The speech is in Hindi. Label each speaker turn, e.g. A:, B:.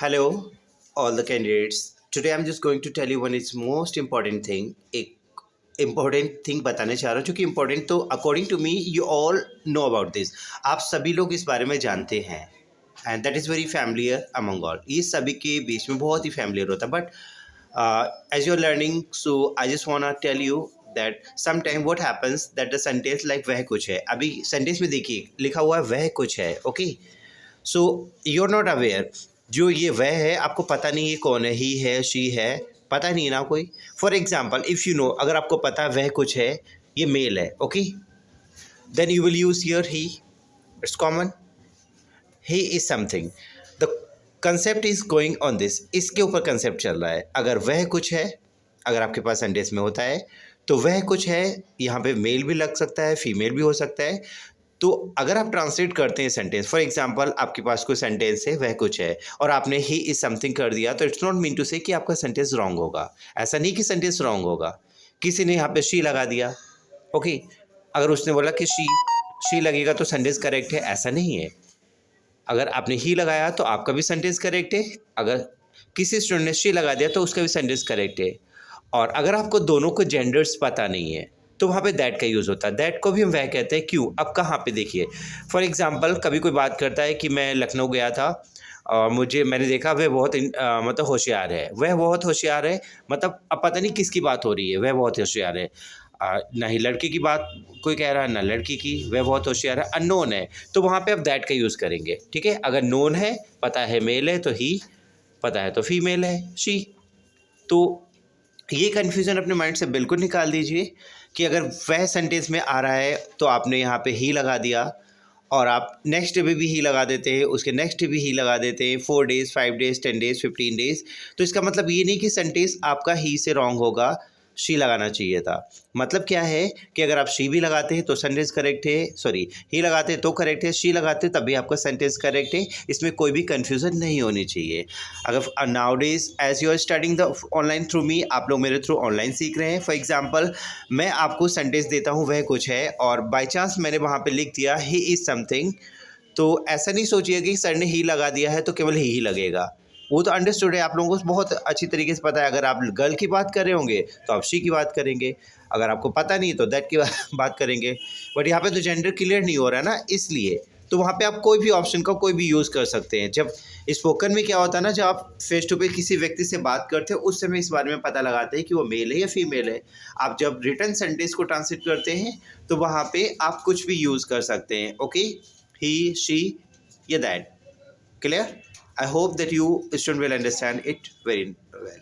A: Hello, all the candidates. Today I'm just going to tell you one is most important thing. एक important thing बताने चाह रहा हूँ, क्योंकि important तो according to me you all know about this. आप सभी लोग इस बारे में जानते हैं and that is very familiar among all. ये सभी के बीच में बहुत ही familiar होता है. But as you're learning, so I just wanna tell you that sometime what happens that the sentence like वह कुछ है. अभी sentence में देखिए लिखा हुआ है वह कुछ है. Okay. So you are not aware, जो ये वह है आपको पता नहीं ये कौन है, ही है, शी है, पता नहीं ना कोई. For example if you know, अगर आपको पता है वह कुछ है, ये मेल है, okay, then you will use here he. It's common. He is something. The concept is going on this. इसके ऊपर कंसेप्ट चल रहा है. अगर वह कुछ है, अगर आपके पास सेंटेंस में होता है तो वह कुछ है, यहाँ पे मेल भी लग सकता है, फीमेल भी हो सकता है. तो अगर आप ट्रांसलेट करते हैं सेंटेंस, फॉर एग्जांपल आपके पास कोई सेंटेंस है वह कुछ है और आपने ही इज समथिंग कर दिया, तो इट्स नॉट मीन टू से कि आपका सेंटेंस रॉन्ग होगा. ऐसा नहीं कि सेंटेंस रॉन्ग होगा. किसी ने यहाँ पे शी लगा दिया, ओके, अगर उसने बोला कि शी लगेगा तो सेंटेंस करेक्ट है, ऐसा नहीं है. अगर आपने ही लगाया तो आपका भी सेंटेंस करेक्ट है. अगर किसी स्टूडेंट ने शी लगा दिया तो उसका भी सेंटेंस करेक्ट है. और अगर आपको दोनों को जेंडर्स पता नहीं है तो वहाँ पे दैट का यूज़ होता है. दैट को भी हम वह कहते हैं. क्यों? अब कहाँ पे देखिए, फॉर एग्जांपल कभी कोई बात करता है कि मैं लखनऊ गया था और मैंने देखा वह बहुत मतलब होशियार है. वह बहुत होशियार है, मतलब अब पता नहीं किसकी बात हो रही है. वह बहुत होशियार है. ना ही लड़के की बात कोई कह रहा है ना लड़की की. वह बहुत होशियार है, अननोन है, तो वहाँ पे अब दैट का यूज़ करेंगे. ठीक है. अगर नोन है, पता है मेल है तो ही, पता है तो फीमेल है शी. तो ये कन्फ्यूज़न अपने माइंड से बिल्कुल निकाल दीजिए कि अगर वह सेंटेंस में आ रहा है तो आपने यहाँ पे ही लगा दिया और आप नेक्स्ट डे भी ही लगा देते हैं, उसके नेक्स्ट डे भी ही लगा देते हैं, 4 डेज़, 5 डेज़, 10 डेज़, 15 डेज़. तो इसका मतलब ये नहीं कि सेंटेंस आपका ही से रॉन्ग होगा, शी लगाना चाहिए था. मतलब क्या है कि अगर आप शी भी लगाते हैं तो सेंटेंस करेक्ट है, सॉरी ही लगाते हैं तो करेक्ट है, शी लगाते हैं तब भी आपका सेंटेंस करेक्ट है. इसमें कोई भी कन्फ्यूज़न नहीं होनी चाहिए. अगर nowadays as you are studying the online through me, आप लोग मेरे थ्रू ऑनलाइन सीख रहे हैं. फॉर एग्जाम्पल मैं आपको सेंटेंस देता हूँ वह कुछ है और बाई चांस मैंने वहाँ पर लिख दिया ही इज़ समथिंग, तो ऐसा नहीं सोचिए कि सर ने ही लगा दिया है तो केवल ही लगेगा. वो तो अंडरस्टूड है, आप लोगों को बहुत अच्छी तरीके से पता है. अगर आप गर्ल की बात कर रहे होंगे तो आप शी की बात करेंगे. अगर आपको पता नहीं तो दैट की बात करेंगे. बट यहाँ पे तो जेंडर क्लियर नहीं हो रहा है ना, इसलिए तो वहाँ पे आप कोई भी ऑप्शन का कोई भी यूज़ कर सकते हैं. जब स्पोकन में क्या होता है ना, जब आप फेस टू फेस किसी व्यक्ति से बात करते हैं उस समय इस बारे में पता लगाते हैं कि वो मेल है या फीमेल है. आप जब रिटर्न सेंटेंस को ट्रांसलेट करते हैं तो वहाँ पे आप कुछ भी यूज़ कर सकते हैं. ओके, ही, शी या that. Clear? I hope that you student will understand it very well.